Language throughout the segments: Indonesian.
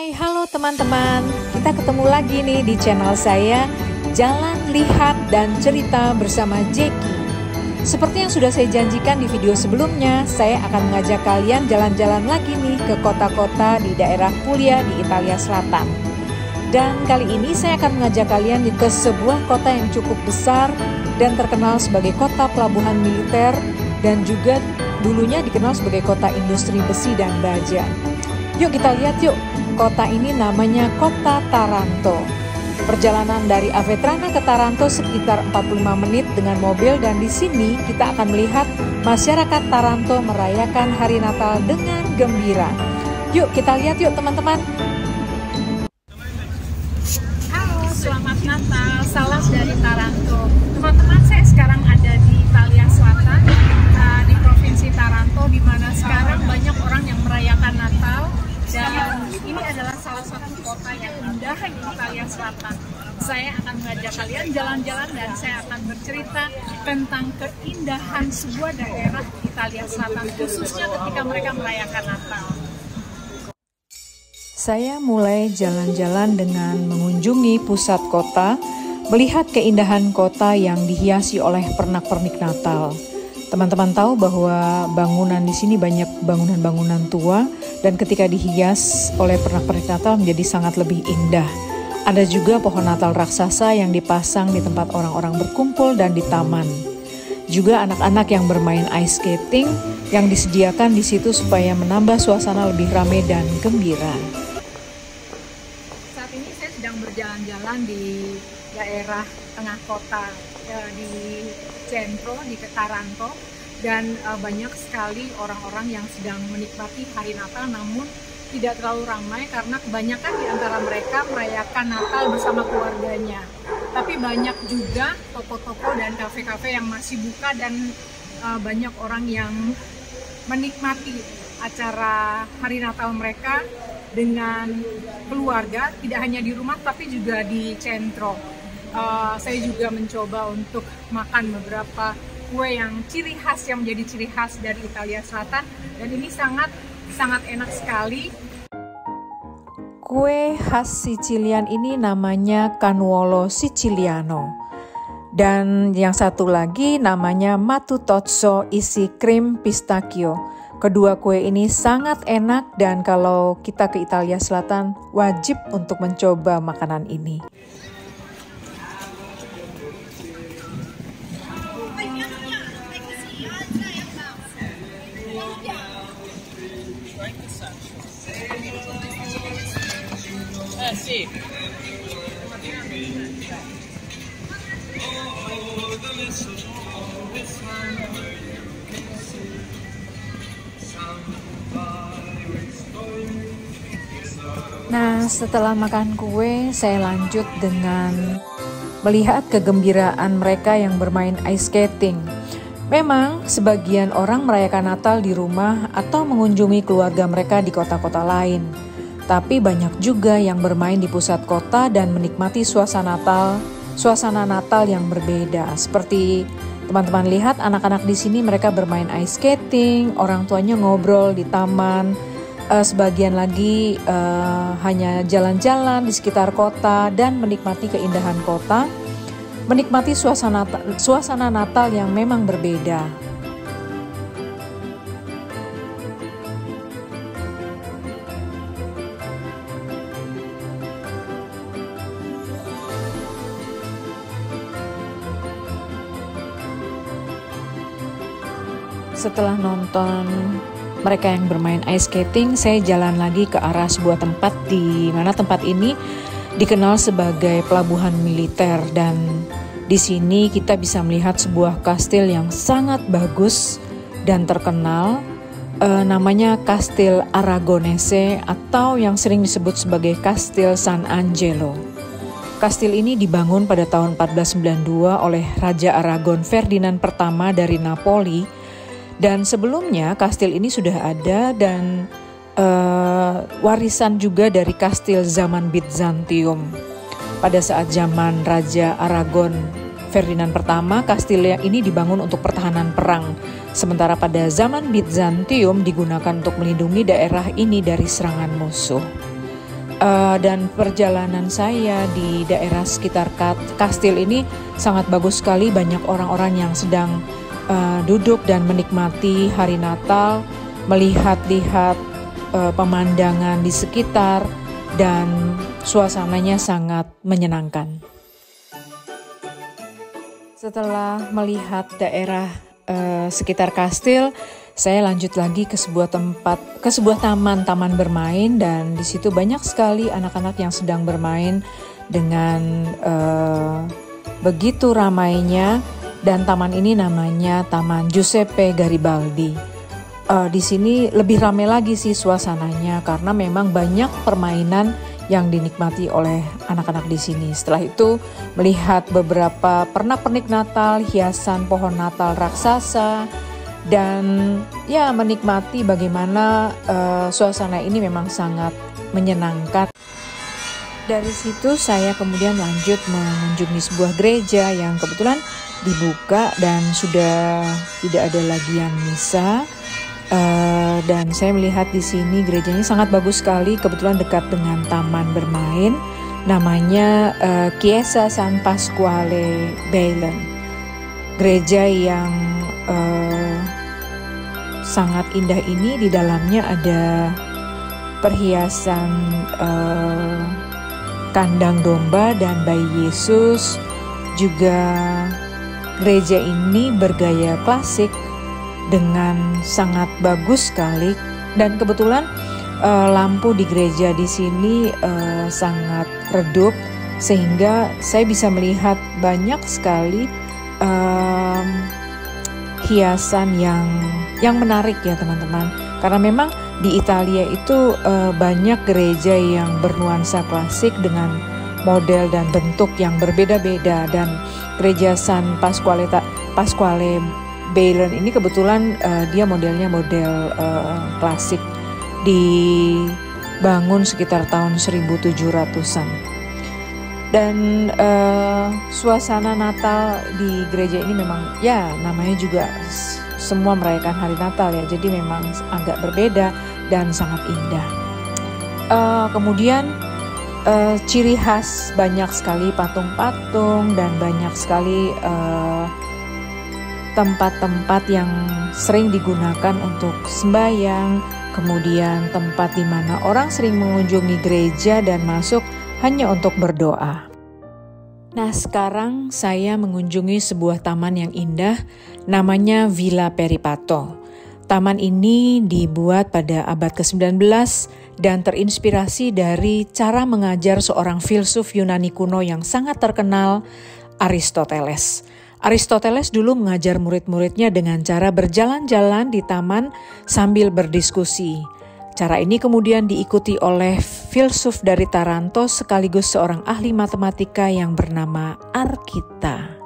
Hai, halo teman-teman. Kita ketemu lagi nih di channel saya, Jalan, Lihat, dan Cerita bersama Jeki. Seperti yang sudah saya janjikan di video sebelumnya, saya akan mengajak kalian jalan-jalan lagi nih ke kota-kota di daerah Puglia di Italia Selatan. Dan kali ini saya akan mengajak kalian ke sebuah kota yang cukup besar dan terkenal sebagai kota pelabuhan militer dan juga dulunya dikenal sebagai kota industri besi dan baja. Yuk kita lihat yuk, kota ini namanya Kota Taranto. Perjalanan dari Avetrana ke Taranto sekitar 45 menit dengan mobil dan di sini kita akan melihat masyarakat Taranto merayakan hari Natal dengan gembira. Yuk kita lihat yuk teman-teman. Halo, selamat Natal, salam dari Taranto. Teman-teman, saya sekarang ada di Italia Selatan, di Provinsi Taranto, di mana sekarang banyak orang yang merayakan Natal. Dan ini adalah salah satu kota yang indah di Italia Selatan. Saya akan mengajak kalian jalan-jalan dan saya akan bercerita tentang keindahan sebuah daerah Italia Selatan, khususnya ketika mereka merayakan Natal. Saya mulai jalan-jalan dengan mengunjungi pusat kota, melihat keindahan kota yang dihiasi oleh pernak-pernik Natal. Teman-teman tahu bahwa bangunan di sini banyak bangunan-bangunan tua dan ketika dihias oleh pernak-pernik Natal menjadi sangat lebih indah. Ada juga pohon Natal raksasa yang dipasang di tempat orang-orang berkumpul dan di taman. Juga anak-anak yang bermain ice skating yang disediakan di situ supaya menambah suasana lebih ramai dan gembira. Saat ini saya sedang berjalan-jalan di daerah tengah kota, di Centro, di Taranto, dan banyak sekali orang-orang yang sedang menikmati hari Natal, namun tidak terlalu ramai karena kebanyakan di antara mereka merayakan Natal bersama keluarganya. Tapi banyak juga toko-toko dan kafe-kafe yang masih buka dan banyak orang yang menikmati acara hari Natal mereka dengan keluarga, tidak hanya di rumah tapi juga di Centro. Saya juga mencoba untuk makan beberapa kue yang ciri khas, yang menjadi ciri khas dari Italia Selatan, dan ini sangat enak sekali. Kue khas Sicilian ini namanya Cannolo Siciliano. Dan yang satu lagi namanya Mattutozzo isi krim pistachio. Kedua kue ini sangat enak dan kalau kita ke Italia Selatan wajib untuk mencoba makanan ini. Sì. Nah, setelah makan kue, saya lanjut dengan melihat kegembiraan mereka yang bermain ice skating. Memang, sebagian orang merayakan Natal di rumah atau mengunjungi keluarga mereka di kota-kota lain. Tapi banyak juga yang bermain di pusat kota dan menikmati suasana Natal yang berbeda. Seperti teman-teman lihat, anak-anak di sini mereka bermain ice skating, orang tuanya ngobrol di taman. Sebagian lagi hanya jalan-jalan di sekitar kota dan menikmati keindahan kota, menikmati suasana Natal yang memang berbeda. Setelah nonton mereka yang bermain ice skating, saya jalan lagi ke arah sebuah tempat di mana tempat ini dikenal sebagai pelabuhan militer dan di sini kita bisa melihat sebuah kastil yang sangat bagus dan terkenal, namanya Kastil Aragonese atau yang sering disebut sebagai Kastil San Angelo. Kastil ini dibangun pada tahun 1492 oleh Raja Aragon Ferdinand pertama dari Napoli. Dan sebelumnya kastil ini sudah ada dan warisan juga dari kastil zaman Bizantium. Pada saat zaman Raja Aragon Ferdinand pertama, kastil ini dibangun untuk pertahanan perang. Sementara pada zaman Bizantium digunakan untuk melindungi daerah ini dari serangan musuh. Dan perjalanan saya di daerah sekitar kastil ini sangat bagus sekali. Banyak orang-orang yang sedang duduk dan menikmati hari Natal, melihat-lihat pemandangan di sekitar, dan suasananya sangat menyenangkan. Setelah melihat daerah sekitar kastil, saya lanjut lagi ke sebuah taman bermain, dan di situ banyak sekali anak-anak yang sedang bermain dengan begitu ramainya. Dan taman ini namanya Taman Giuseppe Garibaldi. Di sini lebih ramai lagi sih suasananya karena memang banyak permainan yang dinikmati oleh anak-anak di sini. Setelah itu melihat beberapa pernak-pernik Natal, hiasan pohon Natal raksasa, dan ya menikmati bagaimana suasana ini memang sangat menyenangkan. Dari situ saya kemudian lanjut mengunjungi sebuah gereja yang kebetulan dibuka dan sudah tidak ada lagian misa. Dan saya melihat di sini gerejanya sangat bagus sekali, kebetulan dekat dengan taman bermain, namanya Chiesa San Pasquale Bailen. Gereja yang sangat indah ini, di dalamnya ada perhiasan kandang domba dan bayi Yesus. Juga gereja ini bergaya klasik dengan sangat bagus sekali, dan kebetulan lampu di gereja di sini sangat redup sehingga saya bisa melihat banyak sekali hiasan yang menarik ya teman-teman. Karena memang di Italia itu banyak gereja yang bernuansa klasik dengan model dan bentuk yang berbeda-beda, dan gereja San Pasquale Bailen ini kebetulan dia modelnya model klasik, dibangun sekitar tahun 1700-an. Dan suasana Natal di gereja ini memang ya namanya juga semua merayakan hari Natal ya, jadi memang agak berbeda dan sangat indah. Kemudian ciri khas banyak sekali patung-patung dan banyak sekali tempat-tempat yang sering digunakan untuk sembahyang, kemudian tempat di mana orang sering mengunjungi gereja dan masuk hanya untuk berdoa. Nah, sekarang saya mengunjungi sebuah taman yang indah, namanya Villa Peripato. Taman ini dibuat pada abad ke-19 dan terinspirasi dari cara mengajar seorang filsuf Yunani kuno yang sangat terkenal, Aristoteles. Aristoteles dulu mengajar murid-muridnya dengan cara berjalan-jalan di taman sambil berdiskusi. Cara ini kemudian diikuti oleh filsuf dari Taranto sekaligus seorang ahli matematika yang bernama Archita.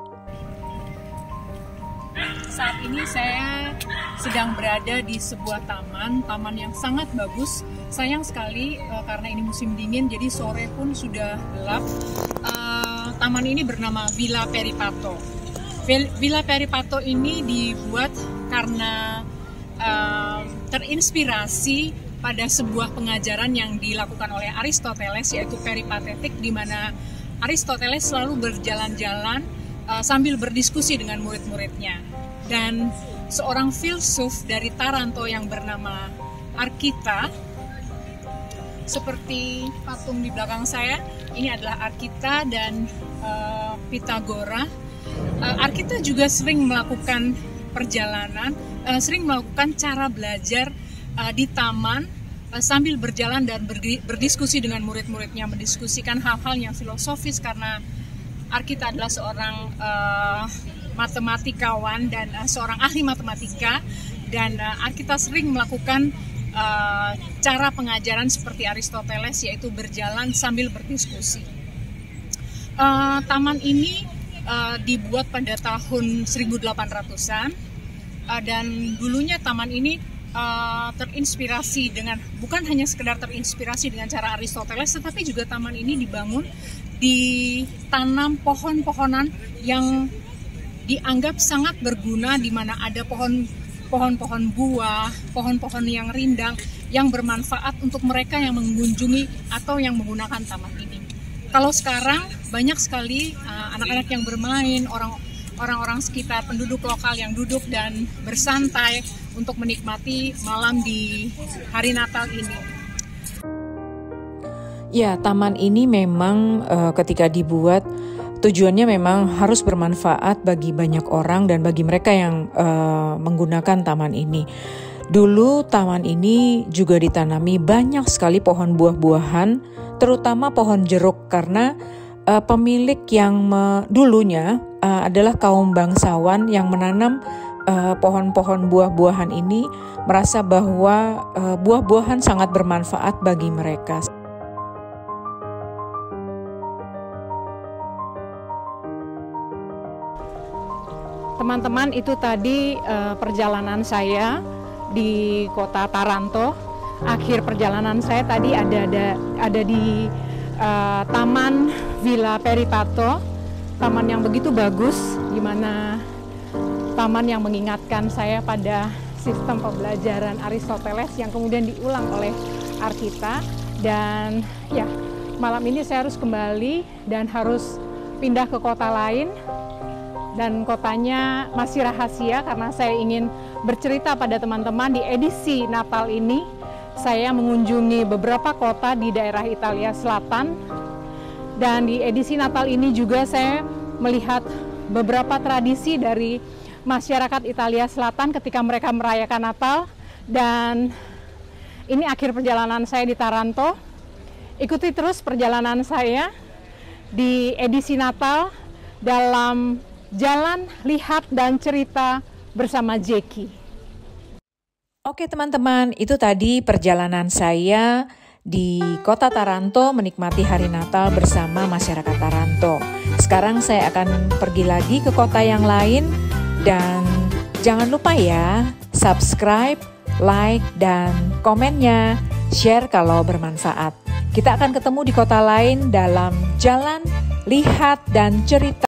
Saat ini saya sedang berada di sebuah taman yang sangat bagus. Sayang sekali karena ini musim dingin, jadi sore pun sudah gelap. Taman ini bernama Villa Peripato. Villa Peripato ini dibuat karena terinspirasi pada sebuah pengajaran yang dilakukan oleh Aristoteles, yaitu peripatetik, di mana Aristoteles selalu berjalan-jalan sambil berdiskusi dengan murid-muridnya. Dan seorang filsuf dari Taranto yang bernama Archita, seperti patung di belakang saya, ini adalah Archita dan Pythagora. Archita juga sering melakukan perjalanan, sering melakukan cara belajar di taman sambil berjalan dan berdiskusi dengan murid-muridnya, mendiskusikan hal-hal yang filosofis karena Archita adalah seorang matematikawan dan seorang ahli matematika, dan Archita sering melakukan cara pengajaran seperti Aristoteles, yaitu berjalan sambil berdiskusi. Taman ini dibuat pada tahun 1800-an dan dulunya taman ini terinspirasi dengan, bukan hanya sekedar terinspirasi dengan cara Aristoteles, tetapi juga taman ini dibangun, ditanam pohon-pohonan yang dianggap sangat berguna, di mana ada pohon-pohon buah, pohon-pohon yang rindang, yang bermanfaat untuk mereka yang mengunjungi atau yang menggunakan taman ini. Kalau sekarang banyak sekali anak-anak yang bermain, orang-orang sekitar penduduk lokal yang duduk dan bersantai untuk menikmati malam di hari Natal ini. Ya, taman ini memang ketika dibuat tujuannya memang harus bermanfaat bagi banyak orang dan bagi mereka yang menggunakan taman ini. Dulu taman ini juga ditanami banyak sekali pohon buah-buahan, terutama pohon jeruk, karena pemilik yang dulunya adalah kaum bangsawan yang menanam pohon-pohon buah-buahan ini, merasa bahwa buah-buahan sangat bermanfaat bagi mereka. Teman-teman, itu tadi perjalanan saya di kota Taranto. Akhir perjalanan saya tadi ada di Taman Villa Peripato, taman yang begitu bagus, di mana taman yang mengingatkan saya pada sistem pembelajaran Aristoteles yang kemudian diulang oleh Archita. Dan ya, malam ini saya harus kembali dan harus pindah ke kota lain. Dan kotanya masih rahasia karena saya ingin bercerita pada teman-teman di edisi Natal ini. Saya mengunjungi beberapa kota di daerah Italia Selatan. Dan di edisi Natal ini juga saya melihat beberapa tradisi dari masyarakat Italia Selatan ketika mereka merayakan Natal. Dan ini akhir perjalanan saya di Taranto. Ikuti terus perjalanan saya di edisi Natal dalam Jalan, Lihat, dan Cerita bersama Jeki. Oke teman-teman, itu tadi perjalanan saya di kota Taranto menikmati hari Natal bersama masyarakat Taranto. Sekarang saya akan pergi lagi ke kota yang lain, dan jangan lupa ya, subscribe, like, dan komennya, share kalau bermanfaat. Kita akan ketemu di kota lain dalam Jalan, Lihat, dan Cerita.